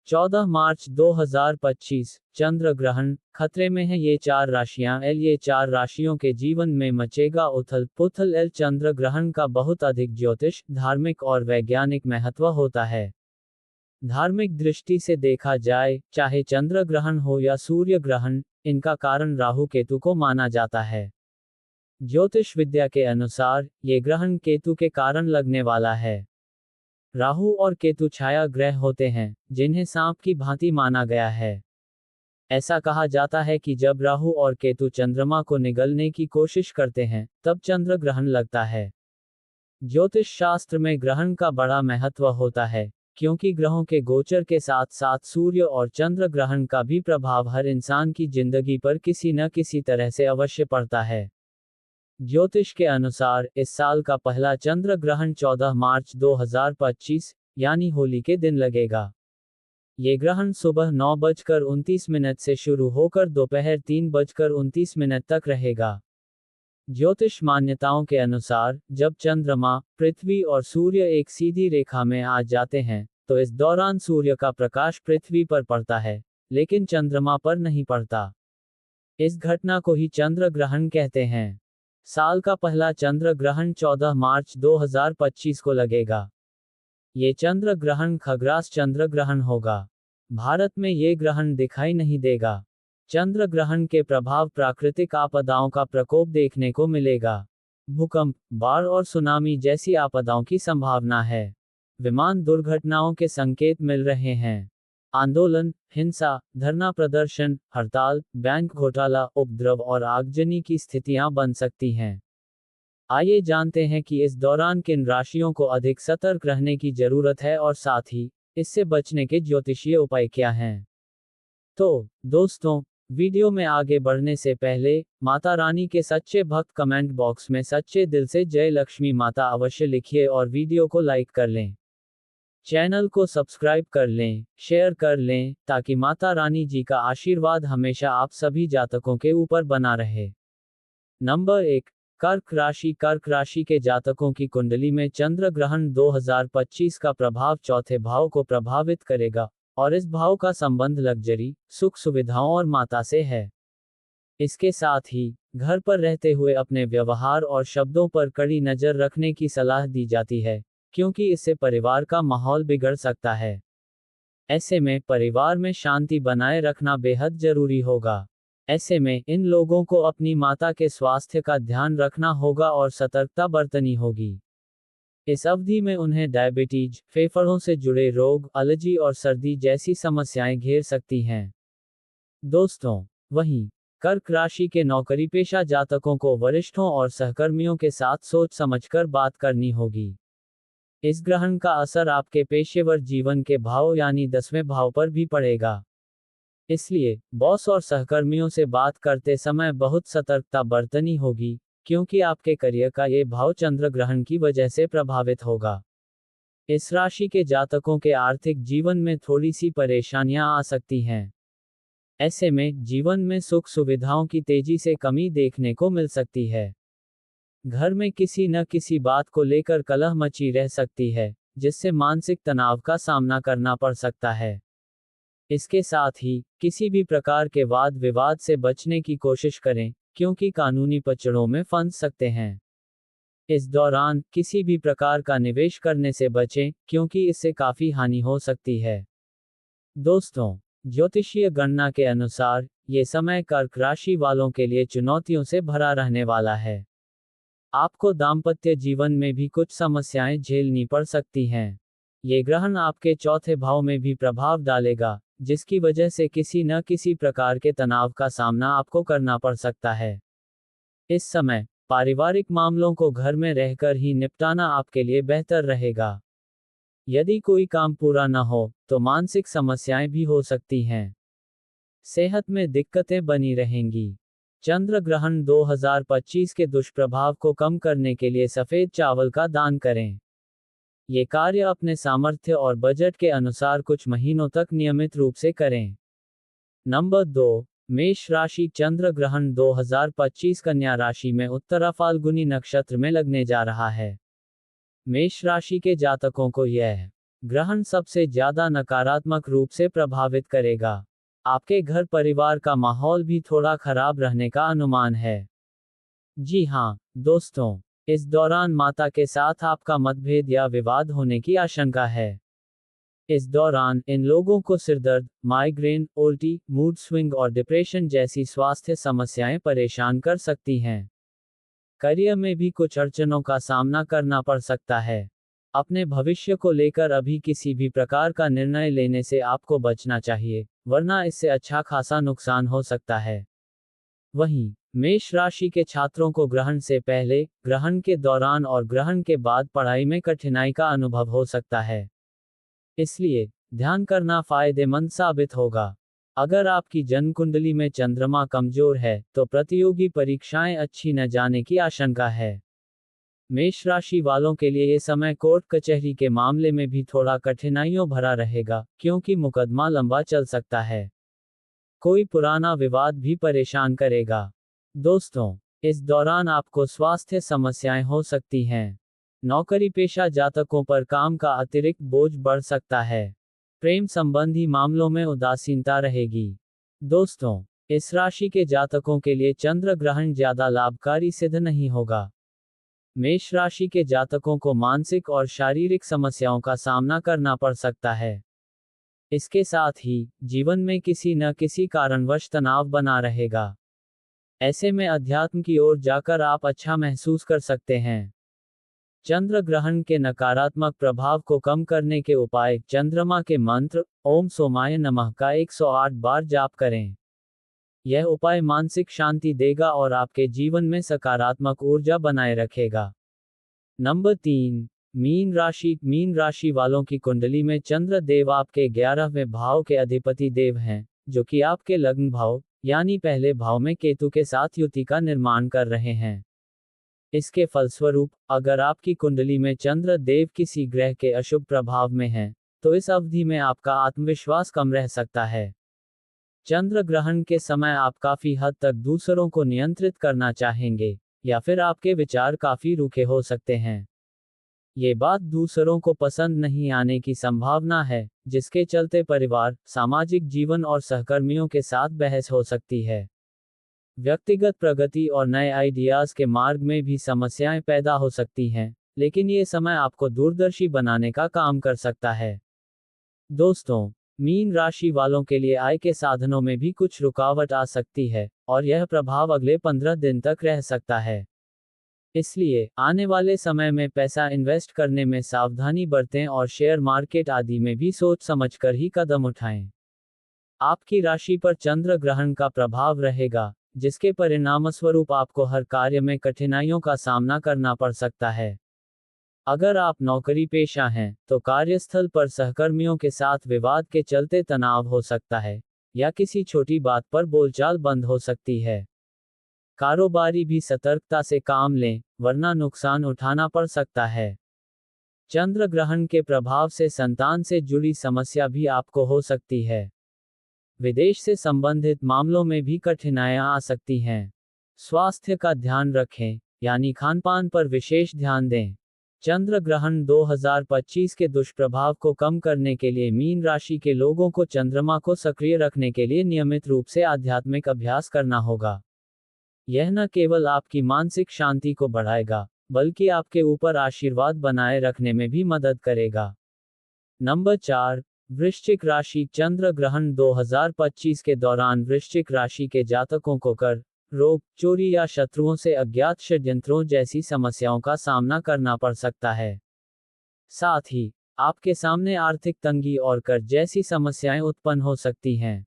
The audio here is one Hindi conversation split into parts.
14 मार्च 2025 चंद्र ग्रहण खतरे में है ये 4 राशियां एल। ये 4 राशियों के जीवन में मचेगा उथल पुथल एल। चंद्र ग्रहण का बहुत अधिक ज्योतिष, धार्मिक और वैज्ञानिक महत्व होता है। धार्मिक दृष्टि से देखा जाए, चाहे चंद्र ग्रहण हो या सूर्य ग्रहण, इनका कारण राहु केतु को माना जाता है। ज्योतिष विद्या के अनुसार ये ग्रहण केतु के कारण लगने वाला है। राहु और केतु छाया ग्रह होते हैं, जिन्हें सांप की भांति माना गया है। ऐसा कहा जाता है कि जब राहु और केतु चंद्रमा को निगलने की कोशिश करते हैं, तब चंद्र ग्रहण लगता है। ज्योतिष शास्त्र में ग्रहण का बड़ा महत्व होता है, क्योंकि ग्रहों के गोचर के साथ साथ सूर्य और चंद्र ग्रहण का भी प्रभाव हर इंसान की जिंदगी पर किसी न किसी तरह से अवश्य पड़ता है। ज्योतिष के अनुसार इस साल का पहला चंद्र ग्रहण 14 मार्च 2025 यानी होली के दिन लगेगा। ये ग्रहण सुबह 9:29 से शुरू होकर दोपहर 3:29 तक रहेगा। ज्योतिष मान्यताओं के अनुसार जब चंद्रमा, पृथ्वी और सूर्य एक सीधी रेखा में आ जाते हैं, तो इस दौरान सूर्य का प्रकाश पृथ्वी पर पड़ता है, लेकिन चंद्रमा पर नहीं पड़ता। इस घटना को ही चंद्र ग्रहण कहते हैं। साल का पहला चंद्र ग्रहण 14 मार्च 2025 को लगेगा। ये चंद्र ग्रहण खग्रास चंद्र ग्रहण होगा। भारत में ये ग्रहण दिखाई नहीं देगा। चंद्र ग्रहण के प्रभाव प्राकृतिक आपदाओं का प्रकोप देखने को मिलेगा। भूकंप, बाढ़ और सुनामी जैसी आपदाओं की संभावना है। विमान दुर्घटनाओं के संकेत मिल रहे हैं। आंदोलन, हिंसा, धरना प्रदर्शन, हड़ताल, बैंक घोटाला, उपद्रव और आगजनी की स्थितियां बन सकती हैं। आइए जानते हैं कि इस दौरान किन राशियों को अधिक सतर्क रहने की जरूरत है और साथ ही इससे बचने के ज्योतिषीय उपाय क्या हैं। तो दोस्तों, वीडियो में आगे बढ़ने से पहले माता रानी के सच्चे भक्त कमेंट बॉक्स में सच्चे दिल से जय लक्ष्मी माता अवश्य लिखिए और वीडियो को लाइक कर लें। चैनल को सब्सक्राइब कर लें, शेयर कर लें, ताकि माता रानी जी का आशीर्वाद हमेशा आप सभी जातकों के ऊपर बना रहे। नंबर 1, कर्क राशि। कर्क राशि के जातकों की कुंडली में चंद्र ग्रहण 2025 का प्रभाव चौथे भाव को प्रभावित करेगा, और इस भाव का संबंध लग्जरी, सुख सुविधाओं और माता से है। इसके साथ ही घर पर रहते हुए अपने व्यवहार और शब्दों पर कड़ी नजर रखने की सलाह दी जाती है, क्योंकि इससे परिवार का माहौल बिगड़ सकता है। ऐसे में परिवार में शांति बनाए रखना बेहद जरूरी होगा। ऐसे में इन लोगों को अपनी माता के स्वास्थ्य का ध्यान रखना होगा और सतर्कता बरतनी होगी। इस अवधि में उन्हें डायबिटीज, फेफड़ों से जुड़े रोग, एलर्जी और सर्दी जैसी समस्याएं घेर सकती हैं। दोस्तों, वहीं कर्क राशि के नौकरी पेशा जातकों को वरिष्ठों और सहकर्मियों के साथ सोच समझकर बात करनी होगी। इस ग्रहण का असर आपके पेशेवर जीवन के भाव यानी 10वें भाव पर भी पड़ेगा। इसलिए बॉस और सहकर्मियों से बात करते समय बहुत सतर्कता बरतनी होगी, क्योंकि आपके करियर का ये भाव चंद्र ग्रहण की वजह से प्रभावित होगा। इस राशि के जातकों के आर्थिक जीवन में थोड़ी सी परेशानियां आ सकती हैं। ऐसे में जीवन में सुख सुविधाओं की तेजी से कमी देखने को मिल सकती है। घर में किसी न किसी बात को लेकर कलह मची रह सकती है, जिससे मानसिक तनाव का सामना करना पड़ सकता है। इसके साथ ही किसी भी प्रकार के वाद विवाद से बचने की कोशिश करें, क्योंकि कानूनी पचड़ों में फंस सकते हैं। इस दौरान किसी भी प्रकार का निवेश करने से बचें, क्योंकि इससे काफी हानि हो सकती है। दोस्तों, ज्योतिषीय गणना के अनुसार ये समय कर्क राशि वालों के लिए चुनौतियों से भरा रहने वाला है। आपको दाम्पत्य जीवन में भी कुछ समस्याएं झेलनी पड़ सकती हैं। ये ग्रहण आपके चौथे भाव में भी प्रभाव डालेगा, जिसकी वजह से किसी न किसी प्रकार के तनाव का सामना आपको करना पड़ सकता है। इस समय पारिवारिक मामलों को घर में रहकर ही निपटाना आपके लिए बेहतर रहेगा। यदि कोई काम पूरा न हो, तो मानसिक समस्याएं भी हो सकती हैं। सेहत में दिक्कतें बनी रहेंगी। चंद्र ग्रहण 2025 के दुष्प्रभाव को कम करने के लिए सफेद चावल का दान करें। ये कार्य अपने सामर्थ्य और बजट के अनुसार कुछ महीनों तक नियमित रूप से करें। नंबर 2, मेष राशि। चंद्र ग्रहण 2025 कन्या राशि में उत्तरा फाल्गुनी नक्षत्र में लगने जा रहा है। मेष राशि के जातकों को यह ग्रहण सबसे ज्यादा नकारात्मक रूप से प्रभावित करेगा। आपके घर परिवार का माहौल भी थोड़ा खराब रहने का अनुमान है। जी हाँ दोस्तों, इस दौरान माता के साथ आपका मतभेद या विवाद होने की आशंका है। इस दौरान इन लोगों को सिरदर्द, माइग्रेन, उल्टी, मूड स्विंग और डिप्रेशन जैसी स्वास्थ्य समस्याएं परेशान कर सकती हैं। करियर में भी कुछ अड़चनों का सामना करना पड़ सकता है। अपने भविष्य को लेकर अभी किसी भी प्रकार का निर्णय लेने से आपको बचना चाहिए, वरना इससे अच्छा खासा नुकसान हो सकता है। वहीं मेष राशि के छात्रों को ग्रहण से पहले, ग्रहण के दौरान और ग्रहण के बाद पढ़ाई में कठिनाई का अनुभव हो सकता है। इसलिए ध्यान करना फायदेमंद साबित होगा। अगर आपकी जन्म कुंडली में चंद्रमा कमजोर है तो प्रतियोगी परीक्षाएं अच्छी न जाने की आशंका है। मेष राशि वालों के लिए ये समय कोर्ट कचहरी के मामले में भी थोड़ा कठिनाइयों भरा रहेगा, क्योंकि मुकदमा लंबा चल सकता है। कोई पुराना विवाद भी परेशान करेगा। दोस्तों, इस दौरान आपको स्वास्थ्य समस्याएं हो सकती हैं। नौकरी पेशा जातकों पर काम का अतिरिक्त बोझ बढ़ सकता है। प्रेम संबंधी मामलों में उदासीनता रहेगी। दोस्तों, इस राशि के जातकों के लिए चंद्र ग्रहण ज्यादा लाभकारी सिद्ध नहीं होगा। मेष राशि के जातकों को मानसिक और शारीरिक समस्याओं का सामना करना पड़ सकता है। इसके साथ ही जीवन में किसी न किसी कारणवश तनाव बना रहेगा। ऐसे में अध्यात्म की ओर जाकर आप अच्छा महसूस कर सकते हैं। चंद्र ग्रहण के नकारात्मक प्रभाव को कम करने के उपाय: चंद्रमा के मंत्र ओम सोमाय नमः का 108 बार जाप करें। यह उपाय मानसिक शांति देगा और आपके जीवन में सकारात्मक ऊर्जा बनाए रखेगा। नंबर 3, मीन राशि वालों की कुंडली में चंद्र देव आपके 11वें भाव के अधिपति देव हैं, जो कि आपके लग्न भाव यानी पहले भाव में केतु के साथ युति का निर्माण कर रहे हैं। इसके फलस्वरूप अगर आपकी कुंडली में चंद्र देव किसी ग्रह के अशुभ प्रभाव में हैं, तो इस अवधि में आपका आत्मविश्वास कम रह सकता है। चंद्र ग्रहण के समय आप काफी हद तक दूसरों को नियंत्रित करना चाहेंगे, या फिर आपके विचार काफी रूखे हो सकते हैं। ये बात दूसरों को पसंद नहीं आने की संभावना है, जिसके चलते परिवार, सामाजिक जीवन और सहकर्मियों के साथ बहस हो सकती है। व्यक्तिगत प्रगति और नए आइडियाज के मार्ग में भी समस्याएं पैदा हो सकती हैं, लेकिन ये समय आपको दूरदर्शी बनाने का काम कर सकता है। दोस्तों, मीन राशि वालों के लिए आय के साधनों में भी कुछ रुकावट आ सकती है, और यह प्रभाव अगले 15 दिन तक रह सकता है। इसलिए आने वाले समय में पैसा इन्वेस्ट करने में सावधानी बरतें और शेयर मार्केट आदि में भी सोच समझकर ही कदम उठाएं। आपकी राशि पर चंद्र ग्रहण का प्रभाव रहेगा, जिसके परिणामस्वरूप आपको हर कार्य में कठिनाइयों का सामना करना पड़ सकता है। अगर आप नौकरी पेशा हैं, तो कार्यस्थल पर सहकर्मियों के साथ विवाद के चलते तनाव हो सकता है, या किसी छोटी बात पर बोलचाल बंद हो सकती है। कारोबारी भी सतर्कता से काम लें, वरना नुकसान उठाना पड़ सकता है। चंद्र ग्रहण के प्रभाव से संतान से जुड़ी समस्या भी आपको हो सकती है। विदेश से संबंधित मामलों में भी कठिनाइयां आ सकती हैं। स्वास्थ्य का ध्यान रखें, यानी खानपान पर विशेष ध्यान दें। चंद्र ग्रहण 2025 के दुष्प्रभाव को कम करने के लिए मीन राशि के लोगों को चंद्रमा को सक्रिय रखने के लिए नियमित रूप से आध्यात्मिक अभ्यास करना होगा। यह न केवल आपकी मानसिक शांति को बढ़ाएगा, बल्कि आपके ऊपर आशीर्वाद बनाए रखने में भी मदद करेगा। नंबर 4, वृश्चिक राशि। चंद्र ग्रहण 2025 के दौरान वृश्चिक राशि के जातकों को कर, रोग, चोरी या शत्रुओं से अज्ञात षड्यंत्रों जैसी समस्याओं का सामना करना पड़ सकता है। साथ ही आपके सामने आर्थिक तंगी और कर जैसी समस्याएं उत्पन्न हो सकती हैं।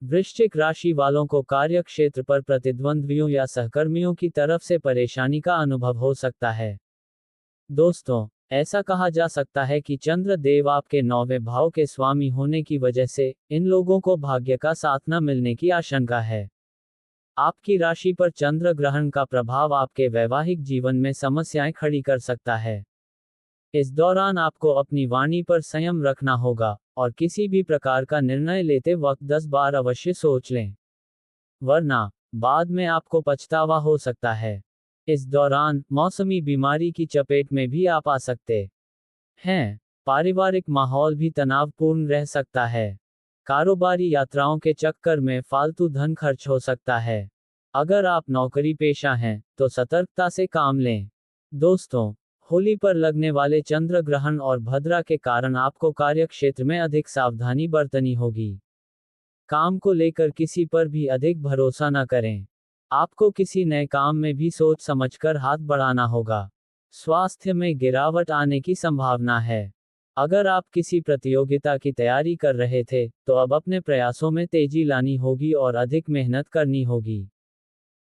वृश्चिक राशि वालों को कार्य क्षेत्र पर प्रतिद्वंद्वियों या सहकर्मियों की तरफ से परेशानी का अनुभव हो सकता है। दोस्तों, ऐसा कहा जा सकता है कि चंद्र देव आपके 9वें भाव के स्वामी होने की वजह से इन लोगों को भाग्य का साथ न मिलने की आशंका है। आपकी राशि पर चंद्र ग्रहण का प्रभाव आपके वैवाहिक जीवन में समस्याएं खड़ी कर सकता है। इस दौरान आपको अपनी वाणी पर संयम रखना होगा, और किसी भी प्रकार का निर्णय लेते वक्त 10 बार अवश्य सोच लें, वरना बाद में आपको पछतावा हो सकता है। इस दौरान मौसमी बीमारी की चपेट में भी आप आ सकते हैं। पारिवारिक माहौल भी तनावपूर्ण रह सकता है। कारोबारी यात्राओं के चक्कर में फालतू धन खर्च हो सकता है। अगर आप नौकरी पेशा हैं, तो सतर्कता से काम लें। दोस्तों, होली पर लगने वाले चंद्र ग्रहण और भद्रा के कारण आपको कार्य क्षेत्र में अधिक सावधानी बरतनी होगी। काम को लेकर किसी पर भी अधिक भरोसा न करें। आपको किसी नए काम में भी सोच समझकर हाथ बढ़ाना होगा। स्वास्थ्य में गिरावट आने की संभावना है। अगर आप किसी प्रतियोगिता की तैयारी कर रहे थे, तो अब अपने प्रयासों में तेजी लानी होगी और अधिक मेहनत करनी होगी।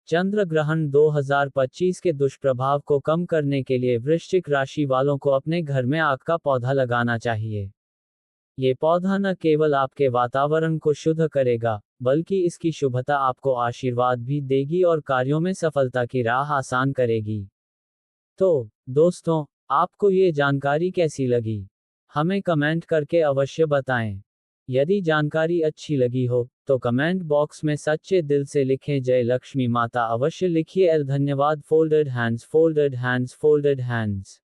चंद्र ग्रहण 2025 के दुष्प्रभाव को कम करने के लिए वृश्चिक राशि वालों को अपने घर में आग का पौधा लगाना चाहिए। ये पौधा न केवल आपके वातावरण को शुद्ध करेगा, बल्कि इसकी शुभता आपको आशीर्वाद भी देगी और कार्यों में सफलता की राह आसान करेगी। तो दोस्तों, आपको ये जानकारी कैसी लगी? हमें कमेंट करके अवश्य बताएं। यदि जानकारी अच्छी लगी हो, तो कमेंट बॉक्स में सच्चे दिल से लिखें जय लक्ष्मी माता अवश्य लिखिए। धन्यवाद। Folded hands, folded hands, folded hands.